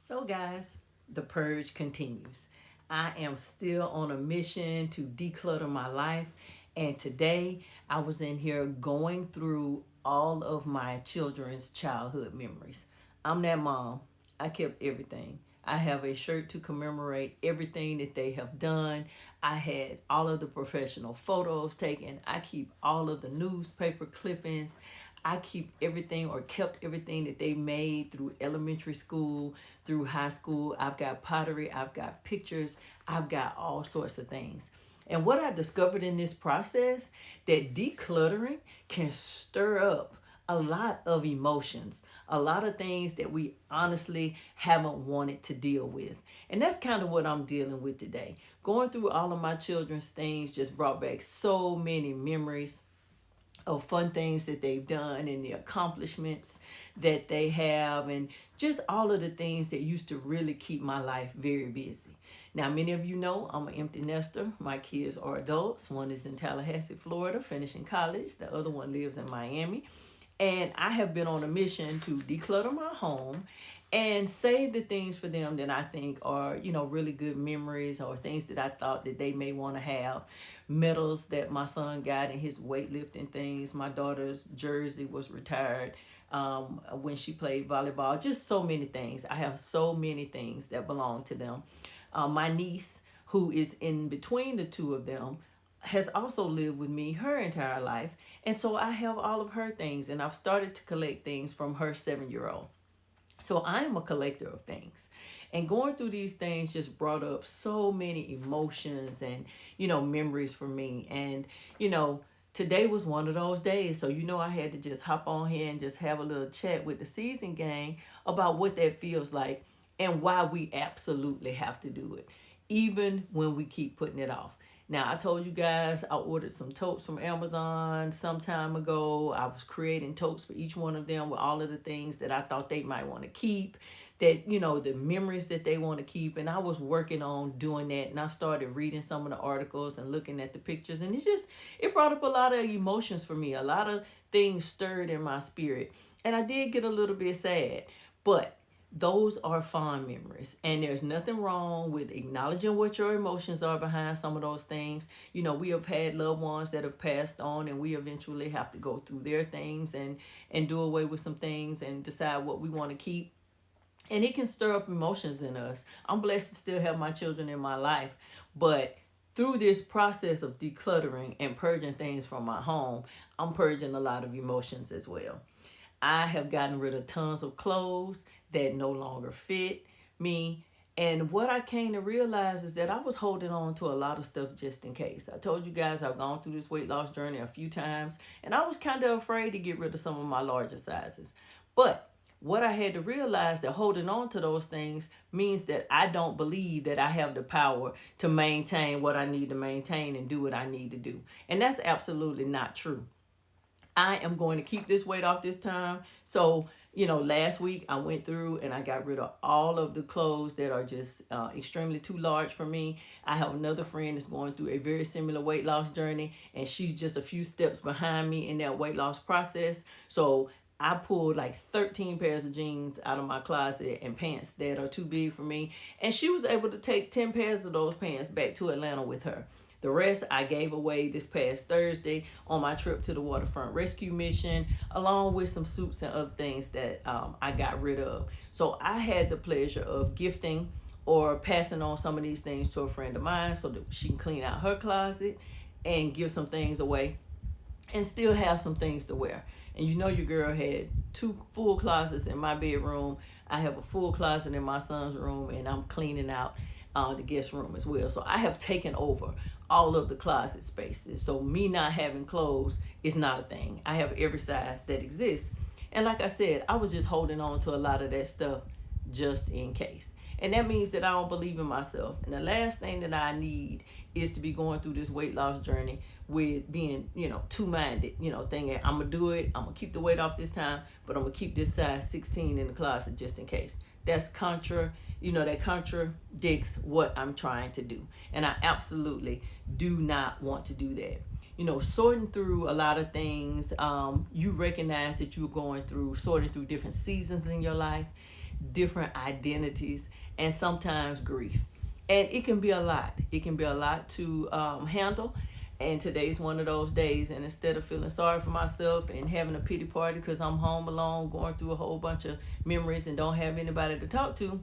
So, guys, the purge continues. I am still on a mission to declutter my life. And today I was in here going through all of my children's childhood memories. I'm that mom. I kept everything. I have a shirt to commemorate everything that they have done. I had all of the professional photos taken. I keep all of the newspaper clippings. I keep everything or kept everything that they made through elementary school, through high school. I've got pottery, I've got pictures, I've got all sorts of things. And what I discovered in this process, that decluttering can stir up a lot of emotions, a lot of things that we honestly haven't wanted to deal with. And that's kind of what I'm dealing with today. Going through all of my children's things just brought back so many memories of fun things that they've done and the accomplishments that they have, and just all of the things that used to really keep my life very busy. Now, many of you know I'm an empty nester. My kids are adults. One is in Tallahassee, Florida, finishing college. The other one lives in Miami. And I have been on a mission to declutter my home and save the things for them that I think are, really good memories, or things that I thought that they may want to have. Medals that my son got in his weightlifting things. My daughter's jersey was retired when she played volleyball. Just so many things. I have so many things that belong to them. My niece, who is in between the two of them, has also lived with me her entire life. And so I have all of her things, and I've started to collect things from her 7-year-old. So I am a collector of things. And going through these things just brought up so many emotions and, memories for me. And, today was one of those days. So, I had to just hop on here and just have a little chat with the season gang about what that feels like and why we absolutely have to do it, even when we keep putting it off. Now, I told you guys I ordered some totes from Amazon some time ago. I was creating totes for each one of them with all of the things that I thought they might want to keep, that, the memories that they want to keep. And I was working on doing that. And I started reading some of the articles and looking at the pictures. And it brought up a lot of emotions for me. A lot of things stirred in my spirit. And I did get a little bit sad. But those are fond memories, and there's nothing wrong with acknowledging what your emotions are behind some of those things. We have had loved ones that have passed on, and we eventually have to go through their things and do away with some things and decide what we want to keep. And it can stir up emotions in us. I'm blessed to still have my children in my life, but through this process of decluttering and purging things from my home, I'm purging a lot of emotions as well. I have gotten rid of tons of clothes that no longer fit me. And what I came to realize is that I was holding on to a lot of stuff just in case. I told you guys I've gone through this weight loss journey a few times, and I was kind of afraid to get rid of some of my larger sizes. But what I had to realize, that holding on to those things means that I don't believe that I have the power to maintain what I need to maintain and do what I need to do. And that's absolutely not true. I am going to keep this weight off this time. So, last week I went through and I got rid of all of the clothes that are just extremely too large for me. I have another friend that's going through a very similar weight loss journey, and she's just a few steps behind me in that weight loss process. So I pulled like 13 pairs of jeans out of my closet and pants that are too big for me. And she was able to take 10 pairs of those pants back to Atlanta with her. The rest I gave away this past Thursday on my trip to the waterfront rescue mission, along with some suits and other things that I got rid of. So I had the pleasure of gifting or passing on some of these things to a friend of mine so that she can clean out her closet and give some things away and still have some things to wear. And your girl had 2 full closets in my bedroom. I have a full closet in my son's room, and I'm cleaning out the guest room as well. So I have taken over all of the closet spaces. So me not having clothes is not a thing. I have every size that exists. And like I said, I was just holding on to a lot of that stuff just in case. And that means that I don't believe in myself. And the last thing that I need is to be going through this weight loss journey with being, two-minded, thinking I'm going to do it, I'm going to keep the weight off this time, but I'm going to keep this size 16 in the closet just in case. That's that contradicts what I'm trying to do. And I absolutely do not want to do that. Sorting through a lot of things, you recognize that you're going through, sorting through different seasons in your life. different identities, and sometimes grief. And it can be a lot. It can be a lot to handle. And today's one of those days. And instead of feeling sorry for myself and having a pity party because I'm home alone, going through a whole bunch of memories and don't have anybody to talk to,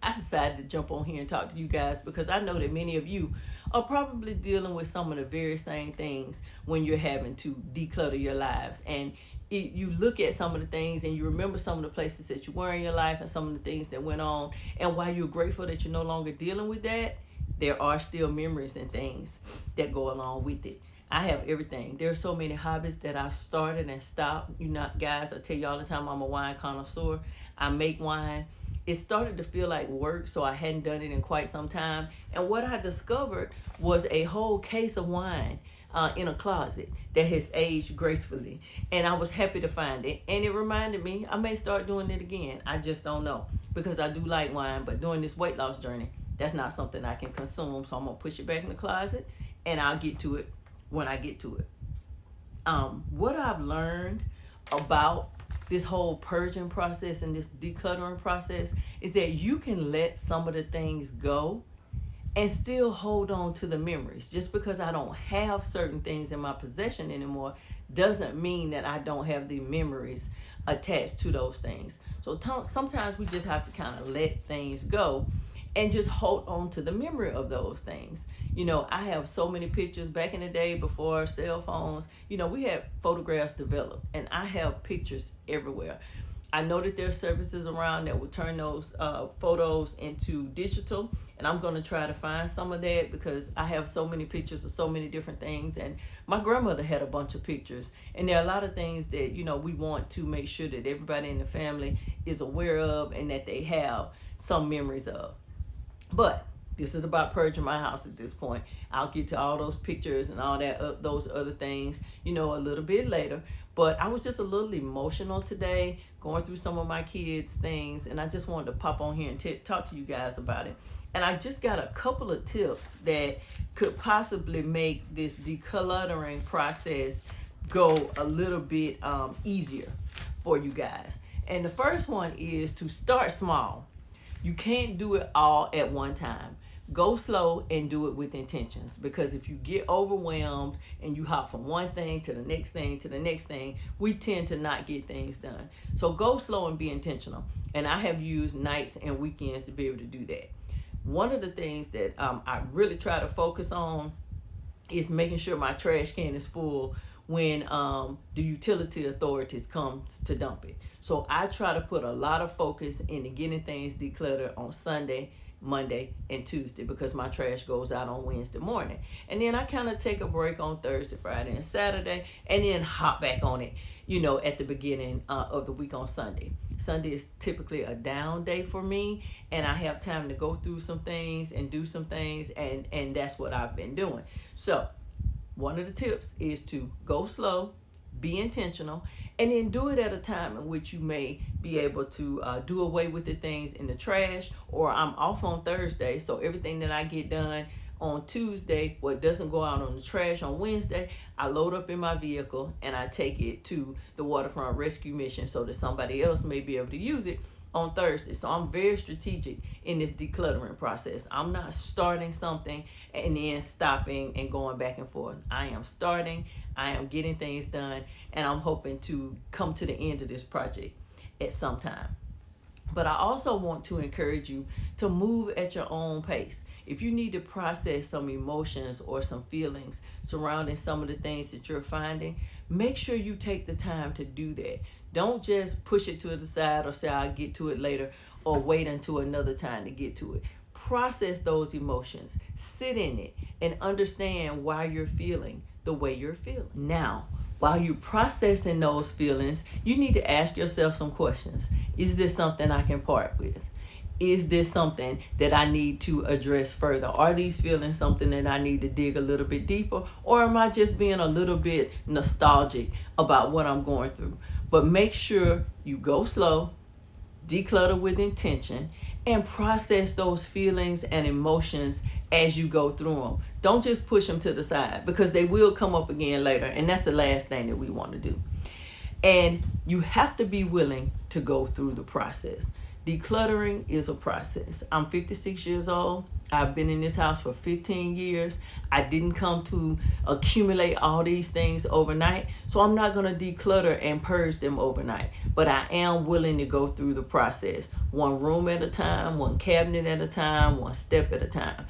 I decided to jump on here and talk to you guys because I know that many of you are probably dealing with some of the very same things when you're having to declutter your lives. And you look at some of the things and you remember some of the places that you were in your life and some of the things that went on. And while you're grateful that you're no longer dealing with that, there are still memories and things that go along with it. I have everything. There are so many hobbies that I started and stopped. You know, guys, I tell you all the time, I'm a wine connoisseur. I make wine. It started to feel like work, so I hadn't done it in quite some time. And what I discovered was a whole case of wine in a closet that has aged gracefully. And I was happy to find it. And it reminded me, I may start doing it again. I just don't know, because I do like wine, but during this weight loss journey, that's not something I can consume. So I'm going to push it back in the closet, and I'll get to it when I get to it. What I've learned about this whole purging process and this decluttering process is that you can let some of the things go and still hold on to the memories. Just because I don't have certain things in my possession anymore doesn't mean that I don't have the memories attached to those things. So sometimes we just have to kind of let things go and just hold on to the memory of those things. You know, I have so many pictures back in the day before cell phones. You know, we had photographs developed, and I have pictures everywhere. I know that there's services around that will turn those photos into digital, and I'm going to try to find some of that because I have so many pictures of so many different things. And my grandmother had a bunch of pictures, and there are a lot of things that, you know, we want to make sure that everybody in the family is aware of and that they have some memories of. But this is about purging my house at this point. I'll get to all those pictures and all that, those other things, you know, a little bit later. But I was just a little emotional today, going through some of my kids' things, and I just wanted to pop on here and talk to you guys about it. And I just got a couple of tips that could possibly make this decluttering process go a little bit easier for you guys. And the first one is to start small. You can't do it all at one time. Go slow and do it with intentions, because if you get overwhelmed and you hop from one thing to the next thing to the next thing, we tend to not get things done. So go slow and be intentional. And I have used nights and weekends to be able to do that. One of the things that I really try to focus on is making sure my trash can is full when the utility authorities come to dump it. So I try to put a lot of focus into getting things decluttered on Sunday, Monday, and Tuesday, because my trash goes out on Wednesday morning. And then I kind of take a break on Thursday, Friday, and Saturday, and then hop back on it, you know, at the beginning of the week on Sunday. Sunday is typically a down day for me, and I have time to go through some things and do some things, and that's what I've been doing. So one of the tips is to go slow, be intentional, and then do it at a time in which you may be able to do away with the things in the trash. Or I'm off on Thursday, so everything that I get done on Tuesday, what doesn't go out on the trash on Wednesday, I load up in my vehicle and I take it to the waterfront rescue mission so that somebody else may be able to use it on Thursday. So I'm very strategic in this decluttering process. I'm not starting something and then stopping and going back and forth. I am starting, I am getting things done, and I'm hoping to come to the end of this project at some time. But I also want to encourage you to move at your own pace. If you need to process some emotions or some feelings surrounding some of the things that you're finding, make sure you take the time to do that. Don't just push it to the side or say I'll get to it later, or wait until another time to get to it. Process those emotions, sit in it, and understand why you're feeling the way you're feeling. Now, while you're processing those feelings, you need to ask yourself some questions. Is this something I can part with? Is this something that I need to address further? Are these feelings something that I need to dig a little bit deeper? Or am I just being a little bit nostalgic about what I'm going through? But make sure you go slow, declutter with intention, and process those feelings and emotions as you go through them. Don't just push them to the side, because they will come up again later, and that's the last thing that we want to do. And you have to be willing to go through the process. Decluttering is a process. I'm 56 years old. I've been in this house for 15 years. I didn't come to accumulate all these things overnight, so I'm not going to declutter and purge them overnight. But I am willing to go through the process, one room at a time, one cabinet at a time, one step at a time.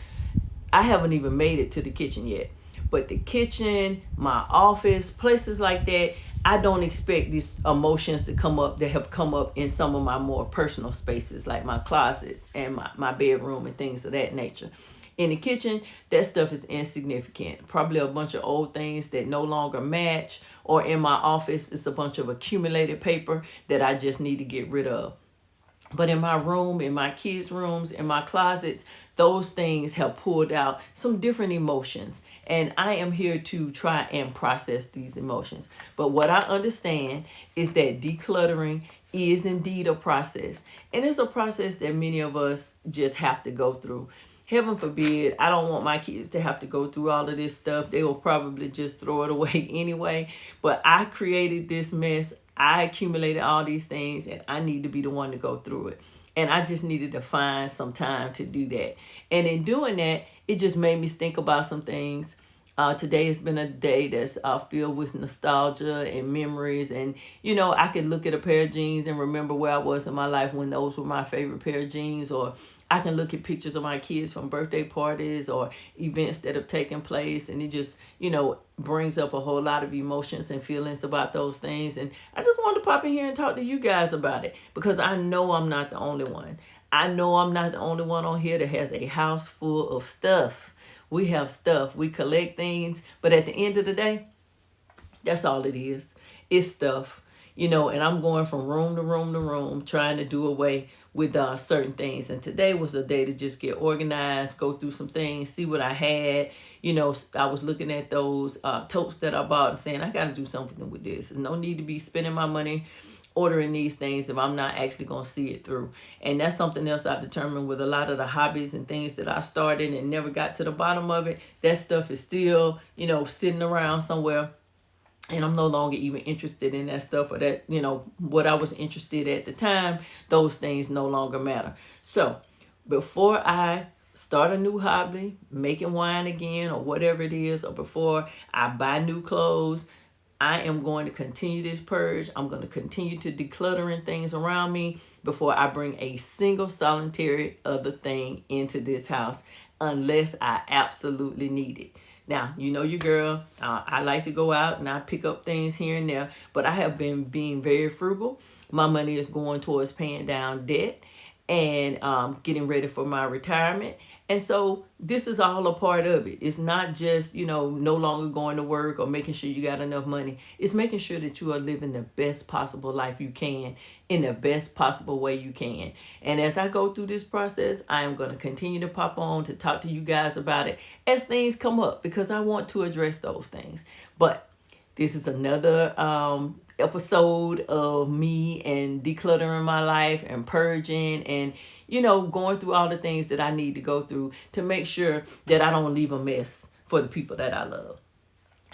I haven't even made it to the kitchen yet. But the kitchen, my office, places like that, I don't expect these emotions to come up that have come up in some of my more personal spaces, like my closets and my bedroom and things of that nature. In the kitchen, that stuff is insignificant. Probably a bunch of old things that no longer match. Or in my office, it's a bunch of accumulated paper that I just need to get rid of. But in my room, in my kids' rooms, in my closets, those things have pulled out some different emotions. And I am here to try and process these emotions. But what I understand is that decluttering is indeed a process. And it's a process that many of us just have to go through. Heaven forbid, I don't want my kids to have to go through all of this stuff. They will probably just throw it away anyway. But I created this mess. I accumulated all these things, and I need to be the one to go through it. And I just needed to find some time to do that. And in doing that, it just made me think about some things. Today has been a day that's filled with nostalgia and memories. And, I could look at a pair of jeans and remember where I was in my life when those were my favorite pair of jeans. Or I can look at pictures of my kids from birthday parties or events that have taken place. And it just, brings up a whole lot of emotions and feelings about those things. And I just wanted to pop in here and talk to you guys about it, because I know I'm not the only one. I know I'm not the only one on here that has a house full of stuff. We have stuff. We collect things. But at the end of the day, that's all it is. It's stuff. And I'm going from room to room to room, trying to do away with certain things. And today was a day to just get organized, go through some things, see what I had. I was looking at those totes that I bought and saying, I got to do something with this. There's no need to be spending my money ordering these things if I'm not actually going to see it through. And that's something else I determined with a lot of the hobbies and things that I started and never got to the bottom of it. That stuff is still, sitting around somewhere. And I'm no longer even interested in that stuff, or that, what I was interested at the time. Those things no longer matter. So before I start a new hobby, making wine again or whatever it is, or before I buy new clothes, I am going to continue this purge. I'm going to continue to decluttering things around me before I bring a single solitary other thing into this house, unless I absolutely need it. Now, your girl, I like to go out and I pick up things here and there, but I have been being very frugal. My money is going towards paying down debt and getting ready for my retirement. And so this is all a part of it. It's not just, no longer going to work or making sure you got enough money. It's making sure that you are living the best possible life you can in the best possible way you can. And as I go through this process, I am going to continue to pop on to talk to you guys about it as things come up, because I want to address those things. But this is another episode of me and decluttering my life and purging and, going through all the things that I need to go through to make sure that I don't leave a mess for the people that I love.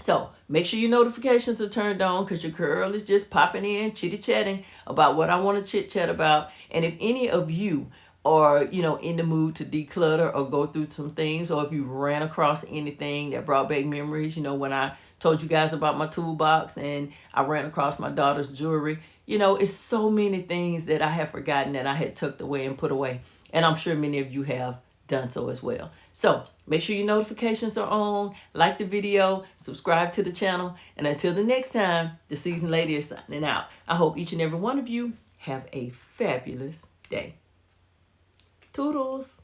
So make sure your notifications are turned on, because your girl is just popping in, chitty-chatting about what I want to chit-chat about. And if any of you are, in the mood to declutter or go through some things, or if you ran across anything that brought back memories, when I told you guys about my toolbox and I ran across my daughter's jewelry, it's so many things that I have forgotten that I had tucked away and put away. And I'm sure many of you have done so as well. So make sure your notifications are on, like the video, subscribe to the channel. And until the next time, the Seasoned Lady is signing out. I hope each and every one of you have a fabulous day. Toodles.